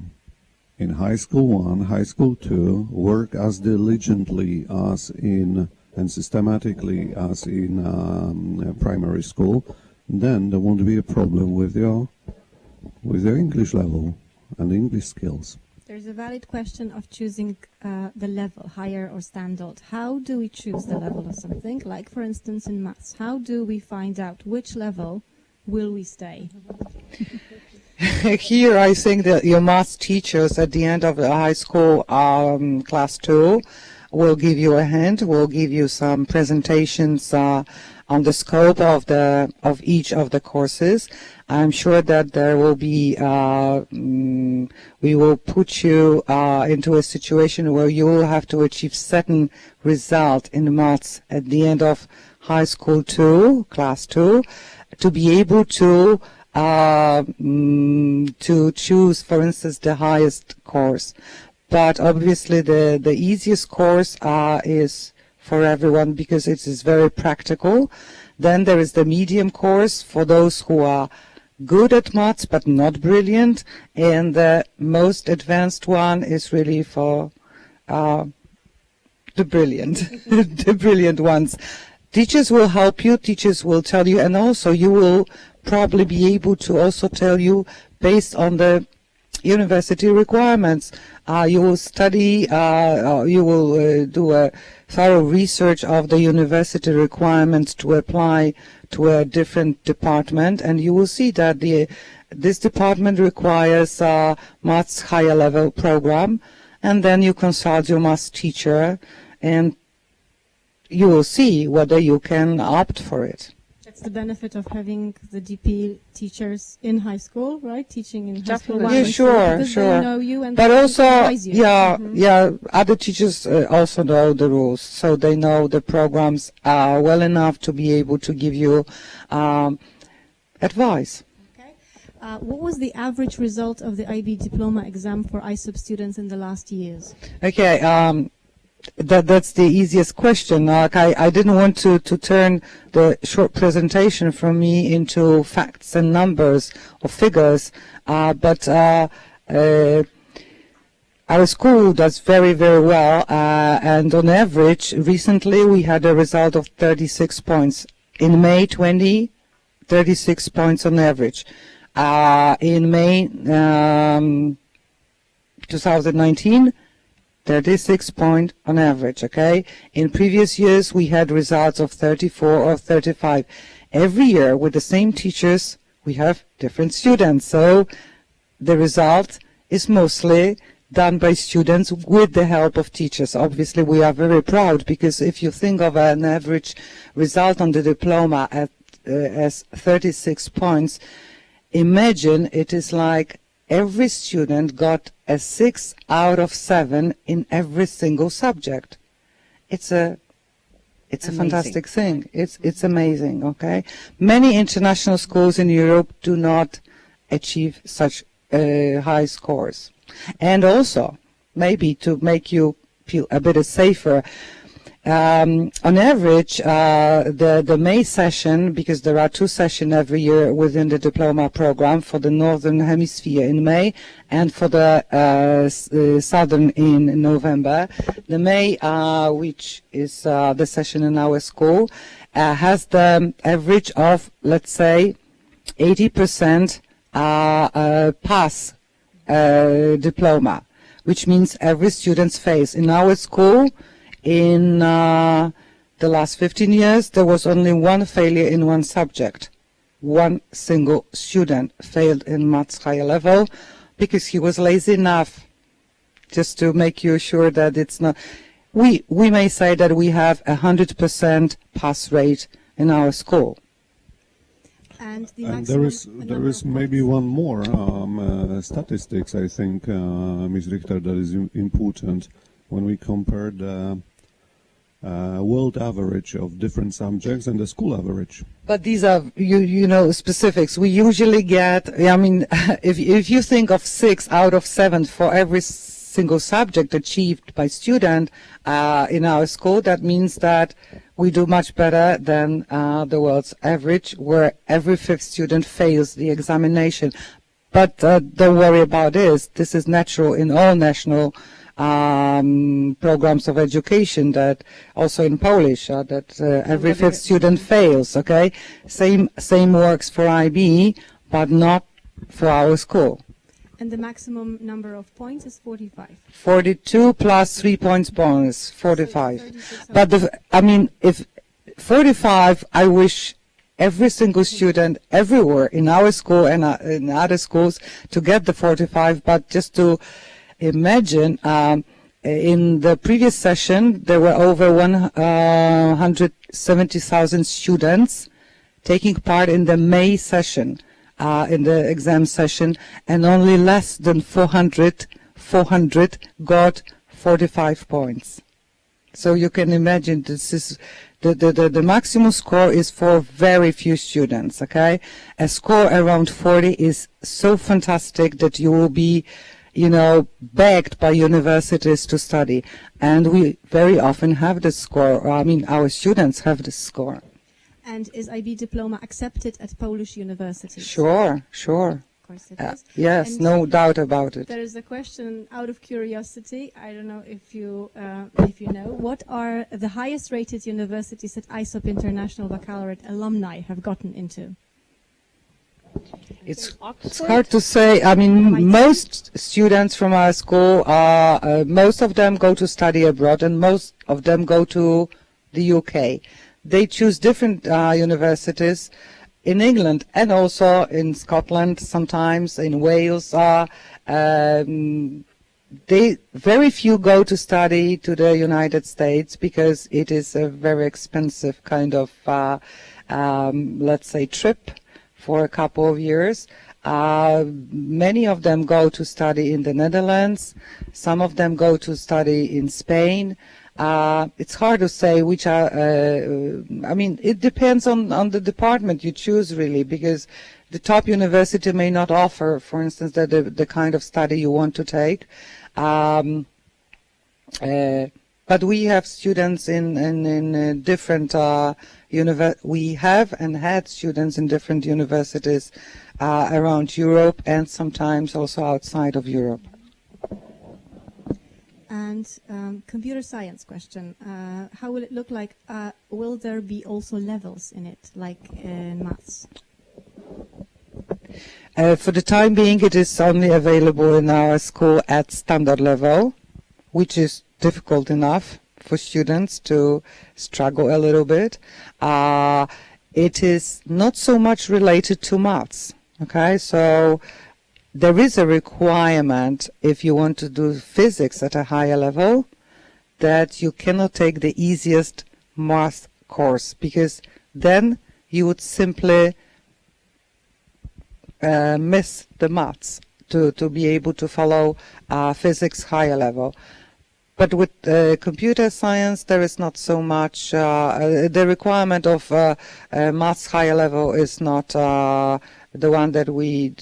S2: in high school 1, high school 2, work as diligently as in and systematically as in primary school, then there won't be a problem with your English level and English skills.
S1: There's a valid question of choosing the level, higher or standard. How do we choose the level of something? Like, for instance, in maths, how do we find out which level will we stay?
S4: Here, I think that your math teachers at the end of the high school class 2 will give you a hint, will give you some presentations on the scope of each of the courses. I'm sure that there will be, we will put you into a situation where you will have to achieve certain result in maths at the end of high school 2, class 2, to be able to choose, for instance, the highest course. But obviously the easiest course is for everyone because it is very practical. Then there is the medium course for those who are good at maths but not brilliant, and the most advanced one is really for the brilliant, the brilliant ones. Teachers will help you, teachers will tell you, and also you will probably be able to also tell you based on the university requirements. You will study, you will do a thorough research of the university requirements to apply to a different department, and you will see that this department requires maths higher level program, and then you consult your maths teacher and you will see whether you can opt for it.
S1: That's the benefit of having the DP teachers in high school, right? Teaching in high school.
S4: Yeah, sure.
S1: They know you and
S4: but also,
S1: advise you.
S4: Other teachers also know the rules, so they know the programs well enough to be able to give you advice.
S1: Okay. What was the average result of the IB diploma exam for ISOP students in the last years?
S4: Okay. That's the easiest question. I didn't want to turn the short presentation from me into facts and numbers or figures, but our school does very, very well, and on average, recently we had a result of 36 points. In May 36 points on average. In May 2019, 36 point on average, okay? In previous years, we had results of 34 or 35. Every year, with the same teachers, we have different students. So the result is mostly done by students with the help of teachers. Obviously, we are very proud, because if you think of an average result on the diploma as 36 points, imagine it is like every student got a 6 out of 7 in every single subject. It's a fantastic thing. It's amazing, okay? Many international schools in Europe do not achieve such high scores. And also, maybe to make you feel a bit safer, on average, the May session, because there are 2 sessions every year within the diploma program for the Northern Hemisphere in May and for the Southern in November. The May, which is the session in our school, has the average of, let's say, 80% pass diploma, which means every student's fails. In our school, in the last 15 years, there was only 1 failure in 1 subject. 1 single student failed in maths higher level because he was lazy enough. Just to make you sure that it's not... We may say that we have 100% pass rate in our school.
S1: And
S2: there is maybe one more statistics, I think, Ms. Richter, that is important when we compare the world average of different subjects and the school average.
S4: But these are, you know, specifics. We usually get, I mean, if you think of 6 out of 7 for every single subject achieved by student in our school, that means that we do much better than the world's average, where every 5th student fails the examination. But don't worry about this. This is natural in all national programs of education, that also in Polish, that every 5th student fails, okay? Same works for IB, but not for our school.
S1: And the maximum number of points is 45.
S4: 42 plus 3 points bonus, 45. But I mean, if 45, I wish every single student everywhere in our school and in other schools to get the 45, but just to imagine, in the previous session, there were over 170,000 students taking part in the May session, in the exam session, and only less than 400 got 45 points. So you can imagine this is the maximum score is for very few students, okay? A score around 40 is so fantastic that you will be, you know, begged by universities to study. And we very often have this score. I mean, our students have this score.
S1: And is IB diploma accepted at Polish universities?
S4: Sure.
S1: Of course it is.
S4: Yes,
S1: And
S4: no doubt about it.
S1: there is a question out of curiosity. I don't know if you know. What are the highest rated universities that ISOP International Baccalaureate alumni have gotten into?
S4: It's hard to say. I mean, most students from our school, most of them go to study abroad, and most of them go to the UK. They choose different universities in England and also in Scotland, sometimes in Wales. Very few go to study to the United States because it is a very expensive kind of, let's say, trip for a couple of years. Many of them go to study in the Netherlands. Some of them go to study in Spain. It's hard to say which are, I mean, it depends on the department you choose, really, because the top university may not offer, for instance, the kind of study you want to take. But we have students in different we have and had students in different universities around Europe and sometimes also outside of Europe.
S1: And computer science question. How will it look like? Will there be also levels in it, like in maths?
S4: For the time being, it is only available in our school at standard level, which is difficult enough for students to struggle a little bit. It is not so much related to maths. Okay, so there is a requirement if you want to do physics at a higher level that you cannot take the easiest math course, because then you would simply miss the maths to be able to follow physics higher level. But with computer science, there is not so much. The requirement of maths higher level is not the one that we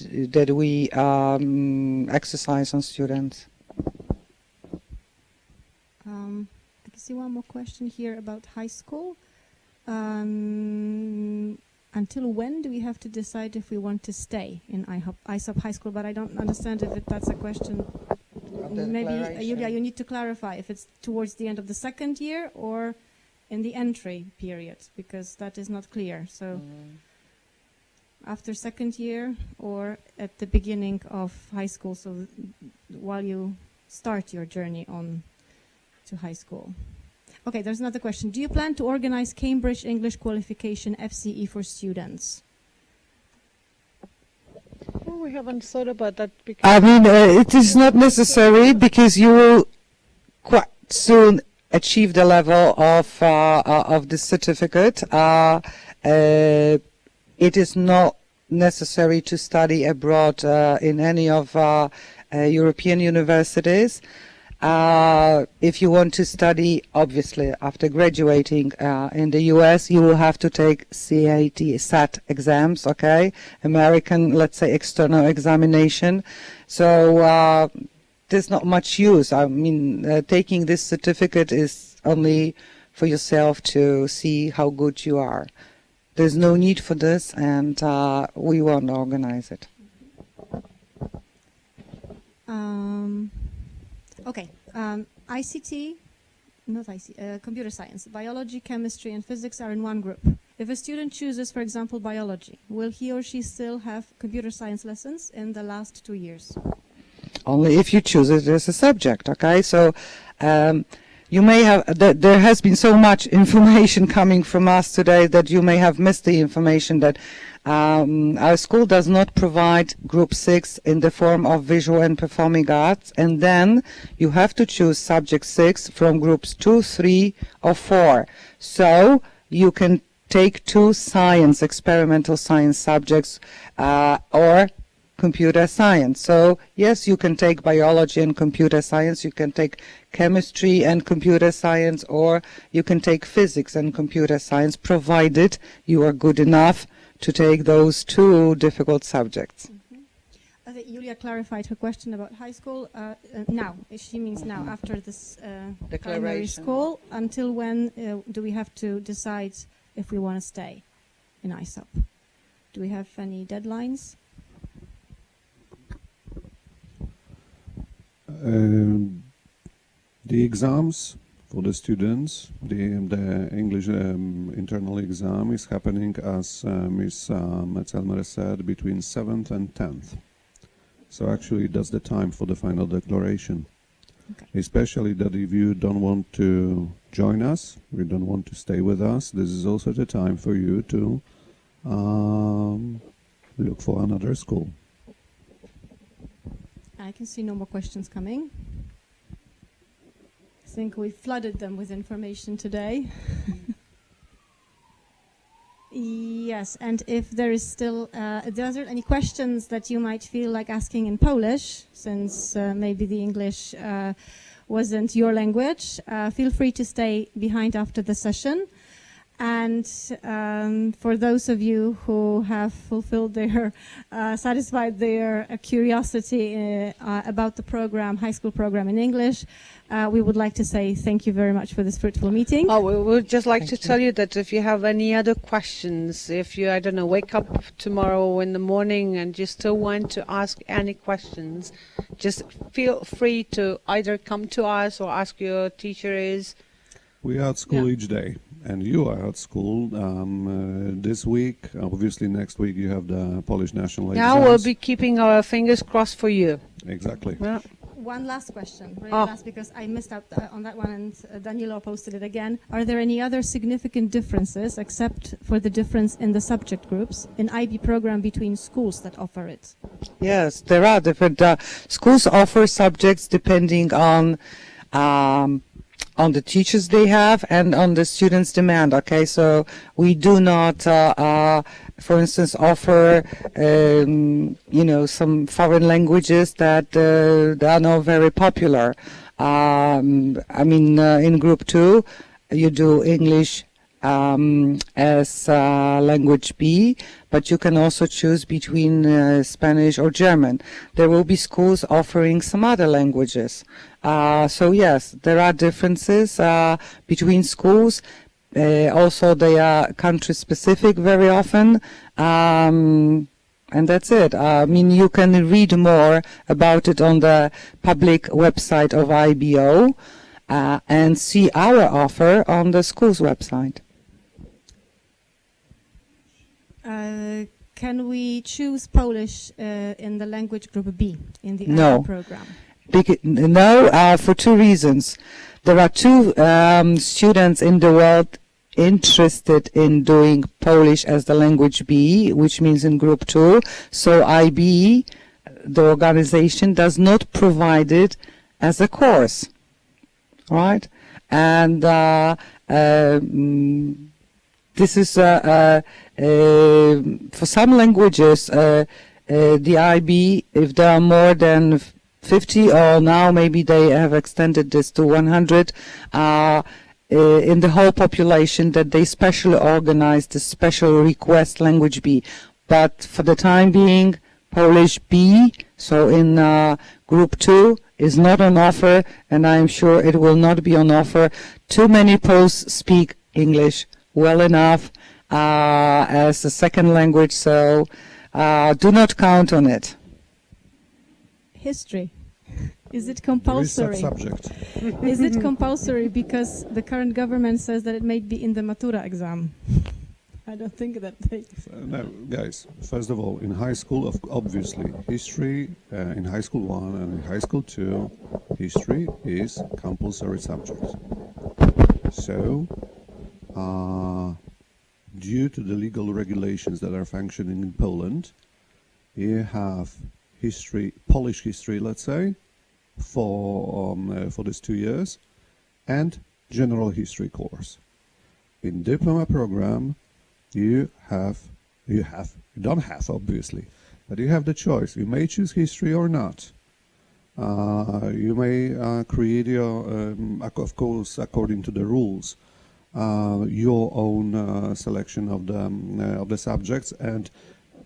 S4: exercise on students.
S1: I can see one more question here about high school. Until when do we have to decide if we want to stay in ISOP High School? But I don't understand if that's a question. Maybe, Julia, you need to clarify if it's towards the end of the second year or in the entry period, because that is not clear. So after second year or at the beginning of high school, so while you start your journey on to high school. Okay, there's another question. Do you plan to organize Cambridge English Qualification FCE for students?
S3: Well, we haven't thought about that.
S4: I mean, it is not necessary, because you will quite soon achieve the level of the certificate. It is not necessary to study abroad in any of European universities. If you want to study, obviously, after graduating in the US, you will have to take SAT exams, okay? American, let's say, external examination. So there's not much use. I mean, taking this certificate is only for yourself to see how good you are. There's no need for this, and we won't organize it.
S1: Okay, ICT, not ICT, computer science, biology, chemistry, and physics are in one group. If a student chooses, for example, biology, will he or she still have computer science lessons in the last 2 years?
S4: Only if you choose it as a subject, okay? So you may have, there has been so much information coming from us today that you may have missed the information that our school does not provide Group 6 in the form of visual and performing arts, and then you have to choose Subject 6 from Groups 2, 3, or 4. So you can take 2 science, experimental science subjects, or computer science. So yes, you can take biology and computer science, you can take chemistry and computer science, or you can take physics and computer science, provided you are good enough to take those 2 difficult subjects.
S1: I think Julia clarified her question about high school. Now, she means now, after this primary school. Until when do we have to decide if we want to stay in ISOP? Do we have any deadlines?
S2: The exams for the students, the English internal exam is happening, as Ms. Metzelmer said, between 7th and 10th. So actually that's the time for the final declaration. Okay. Especially that if you don't want to join us, you don't want to stay with us, this is also the time for you to look for another school.
S1: I can see no more questions coming. I think we flooded them with information today. Yes, and if there is still, if there are any questions that you might feel like asking in Polish, since maybe the English wasn't your language, feel free to stay behind after the session. And for those of you who have fulfilled their, satisfied their curiosity about the program, high school program in English, we would like to say thank you very much for this fruitful meeting.
S3: Oh, we would just like to tell you that if you have any other questions, if you, I don't know, wake up tomorrow in the morning and you still want to ask any questions, just feel free to either come to us or ask your teachers.
S2: We are at school each day, and you are at school this week. Obviously, next week you have the Polish national exams.
S3: Yeah, we'll be keeping our fingers crossed for you.
S2: Exactly.
S3: Yeah.
S1: one last question, really last, because I missed out on that one, and Danilo posted it again. Are there any other significant differences, except for the difference in the subject groups, in IB program between schools that offer it?
S4: Yes, there are different. Schools offer subjects depending on the teachers they have and on the students' demand. Okay, so we do not, for instance, offer some foreign languages that are not very popular. In Group 2, you do English as language B, but you can also choose between Spanish or German. There will be schools offering some other languages. So yes, there are differences between schools. Also, they are country specific very often. And that's it. You can read more about it on the public website of IBO and see our offer on the school's website.
S1: Can we choose Polish in the language group B in the
S4: No.
S1: IB program?
S4: No, for two reasons. There are two students in the world interested in doing Polish as the language B, which means in Group 2. So IB, the organization, does not provide it as a course, right? And this is for some languages, the IB, if there are more than 50, or now maybe they have extended this to 100, in the whole population, that they specially organize the special request language B. But for the time being, Polish B, so in Group 2, is not on offer, and I am sure it will not be on offer. Too many Poles speak English well enough as a second language, so do not count on it.
S1: History. Is it compulsory?
S2: Subject.
S1: Is it compulsory because the current government says that it may be in the Matura exam? I don't think that they...
S2: No, guys, first of all, in high school, obviously, history, in high school 1 and in high school 2, history is compulsory subject. So, due to the legal regulations that are functioning in Poland, you have history, Polish history, let's say, for these 2 years, and general history course. In diploma program, you don't have, obviously, but you have the choice. You may choose history or not. You may create your, of course, according to the rules, your own selection of the subjects. And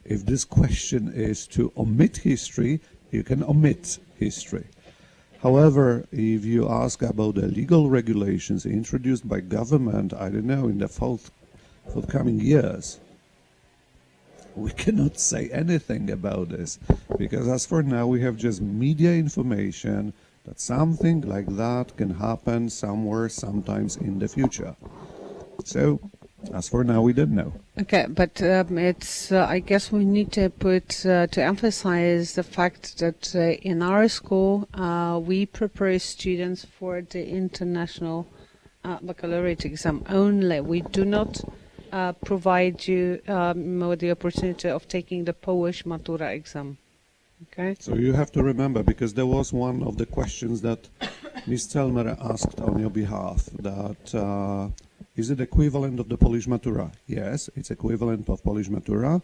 S2: if this question is to omit history, you can omit history. However, if you ask about the legal regulations introduced by government, I don't know, in the forthcoming years, we cannot say anything about this, because as for now we have just media information that something like that can happen somewhere, sometimes in the future. So, as for now, we don't know.
S3: Okay, but it's. I guess we need to to emphasize the fact that in our school we prepare students for the international baccalaureate exam only. We do not provide you with the opportunity of taking the Polish Matura exam. Okay.
S2: So you have to remember, because there was one of the questions that Ms. Zelmer asked on your behalf, that is it equivalent of the Polish Matura? Yes, it's equivalent of Polish Matura,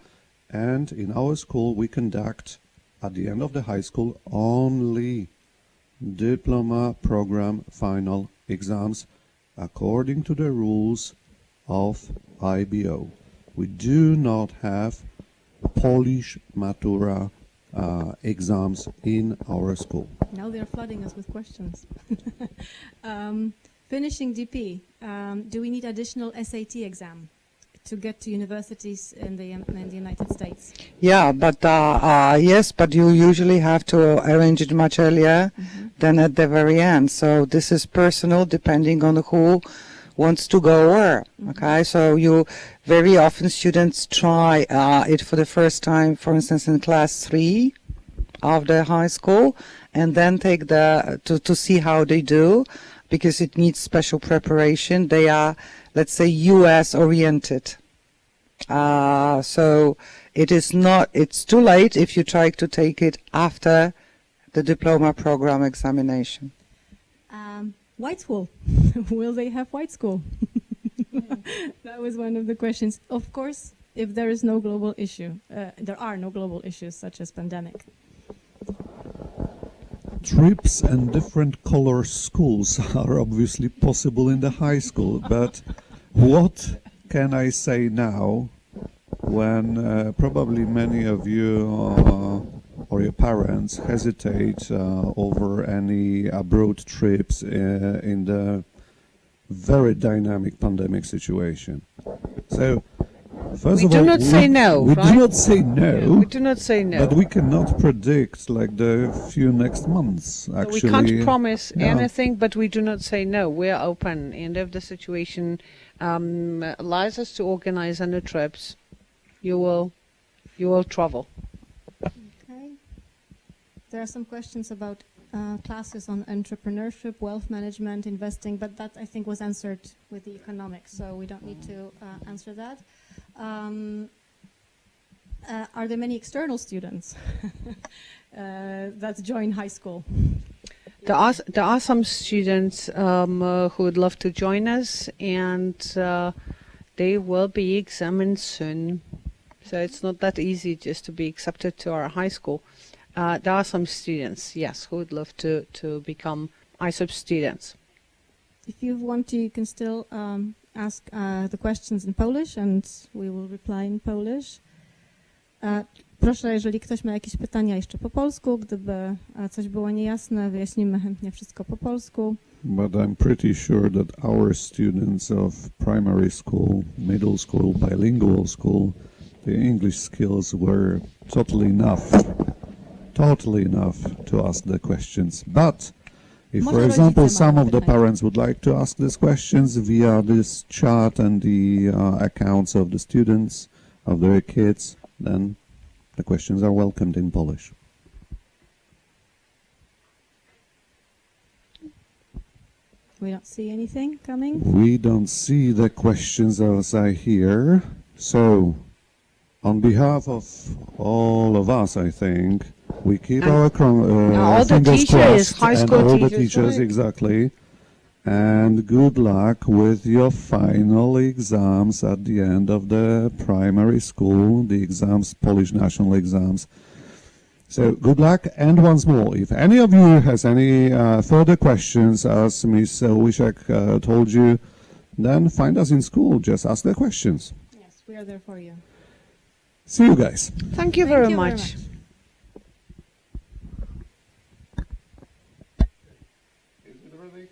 S2: and in our school we conduct, at the end of the high school, only diploma program final exams according to the rules of IBO. We do not have Polish Matura exams in our school.
S1: Now they're flooding us with questions. Finishing DP, do we need additional SAT exam to get to universities in the United States?
S4: Yeah, but yes, but you usually have to arrange it much earlier than at the very end. So this is personal, depending on who wants to go where. Okay, so you very often students try it for the first time, for instance, in class 3 after high school, and then take to see how they do, because it needs special preparation. They are, let's say, US oriented. So it's too late if you try to take it after the diploma program examination.
S1: White school. Will they have white school? That was one of the questions. Of course, if there is no global issue, there are no global issues such as pandemic.
S2: Trips and different color schools are obviously possible in the high school, but what can I say now when probably many of you or your parents hesitate over any abroad trips in the very dynamic pandemic situation? So, first of all,
S3: we do not say no.
S2: We do not say no.
S3: Yeah, we do not say no.
S2: But we cannot predict like the few next months. Actually,
S3: we can't promise anything, but we do not say no. We are open, and if the situation allows us to organize any trips, you will travel.
S1: Okay. There are some questions about classes on entrepreneurship, wealth management, investing, but that I think was answered with the economics, so we don't need to answer that. Are there many external students that join high school?
S3: There are some students who would love to join us, and they will be examined soon. So it's not that easy just to be accepted to our high school. There are some students, yes, who would love to become ISOP students.
S1: If you want to, you can still ask the questions in Polish, and we will reply in Polish. Proszę, jeżeli ktoś ma jakieś pytania jeszcze po polsku, gdyby coś było niejasne, wyjaśnimy chętnie wszystko po polsku.
S2: But I'm pretty sure that our students of primary school, middle school, bilingual school, the English skills were totally enough to ask the questions. But if, for example, some of the parents would like to ask these questions via this chat and the accounts of the students, of their kids, then the questions are welcomed in Polish.
S1: We don't see anything coming.
S2: We don't see the questions as I hear. So, on behalf of all of us, I think, we keep our fingers crossed,
S3: high
S2: and
S3: school
S2: all the
S3: teachers,
S2: teachers,
S3: right?
S2: exactly. And good luck with your final exams at the end of the primary school, the exams, Polish national exams. So good luck, and once more, if any of you has any further questions, as Ms. Wishek told you, then find us in school, just ask the questions.
S1: Yes, we are there for you.
S2: See you guys.
S3: Thank you very much.